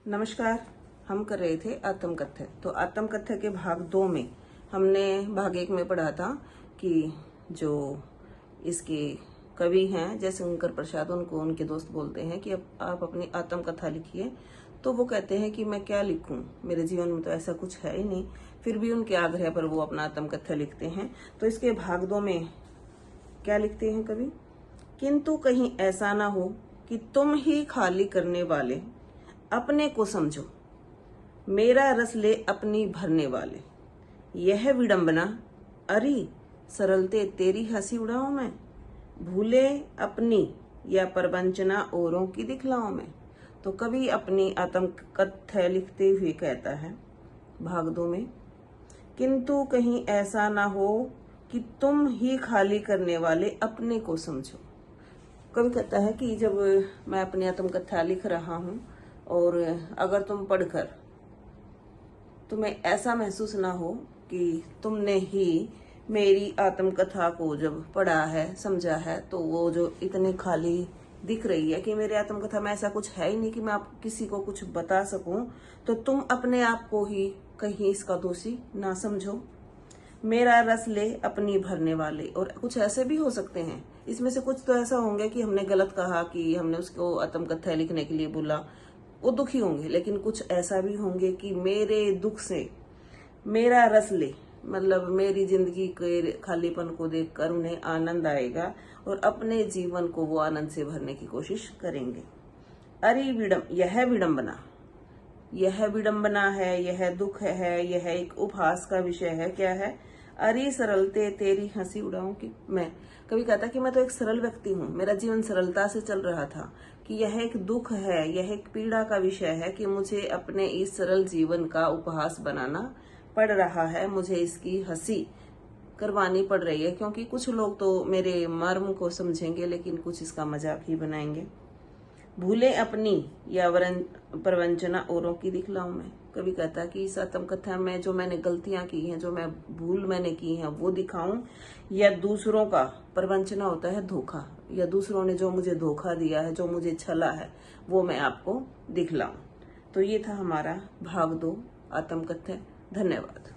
नमस्कार। हम कर रहे थे आत्मकथ्य। तो आत्मकथ्य के भाग 2 में हमने भाग 1 में पढ़ा था कि जो इसके कवि हैं जय शंकर प्रसाद, उनको उनके दोस्त बोलते हैं कि अब आप अपनी आत्मकथा लिखिए। तो वो कहते हैं कि मैं क्या लिखूं, मेरे जीवन में तो ऐसा कुछ है ही नहीं। फिर भी उनके आग्रह पर वो अपना आत्मकथ्य लिखते हैं। तो इसके भाग 2 में क्या लिखते हैं कवि? किंतु कहीं ऐसा ना हो कि तुम ही खाली करने वाले अपने को समझो, मेरा रस ले अपनी भरने वाले। यह विडंबना अरी सरलते तेरी हंसी उड़ाऊं मैं, भूले अपनी या प्रवंचना औरों की दिखलाऊं मैं। तो कवि अपनी आत्मकथ्य लिखते हुए कहता है भाग 2 में, किंतु कहीं ऐसा ना हो कि तुम ही खाली करने वाले अपने को समझो। कवि कहता है कि जब मैं अपनी आत्मकथा लिख रहा हूं और अगर तुम पढ़कर तुम्हें ऐसा महसूस ना हो कि तुमने ही मेरी आत्मकथा को जब पढ़ा है, समझा है, तो वो जो इतनी खाली दिख रही है कि मेरी आत्मकथा में ऐसा कुछ है ही नहीं कि मैं आप किसी को कुछ बता सकूं, तो तुम अपने आप को ही कहीं इसका दोषी ना समझो। मेरा रस ले अपनी भरने वाले। और कुछ ऐसे भी हो सकते हैं, इसमें से कुछ तो ऐसा होंगे कि हमने गलत कहा कि हमने उसको आत्मकथा लिखने के लिए बोला, वो दुखी होंगे। लेकिन कुछ ऐसा भी होंगे कि मेरे दुख से मेरा रस ले, मतलब मेरी जिंदगी के खालीपन को देखकर उन्हें आनंद आएगा और अपने जीवन को वो आनंद से भरने की कोशिश करेंगे। यह विडंबना है, यह दुख है, यह एक उपहास का विषय है। क्या है? अरे सरलते तेरी हंसी उड़ाऊं कि मैं। कभी कहता कि मैं तो एक सरल व्यक्ति हूँ, मेरा जीवन सरलता से चल रहा था, कि यह एक दुख है, यह एक पीड़ा का विषय है कि मुझे अपने इस सरल जीवन का उपहास बनाना पड़ रहा है, मुझे इसकी हंसी करवानी पड़ रही है, क्योंकि कुछ लोग तो मेरे मर्म को समझेंगे लेकिन कुछ इसका मजाक ही बनाएंगे। भूले अपनी या प्रवंचना औरों की दिखलाऊं मैं। कभी कहता है कि इस आत्मकथा में जो मैंने गलतियां की हैं, जो मैं भूल मैंने की हैं, वो दिखाऊं, या दूसरों का प्रवंचना होता है धोखा, या दूसरों ने जो मुझे धोखा दिया है, जो मुझे छला है, वो मैं आपको दिखलाऊं। तो ये था हमारा भाग 2 आत्मकथ्य। धन्यवाद।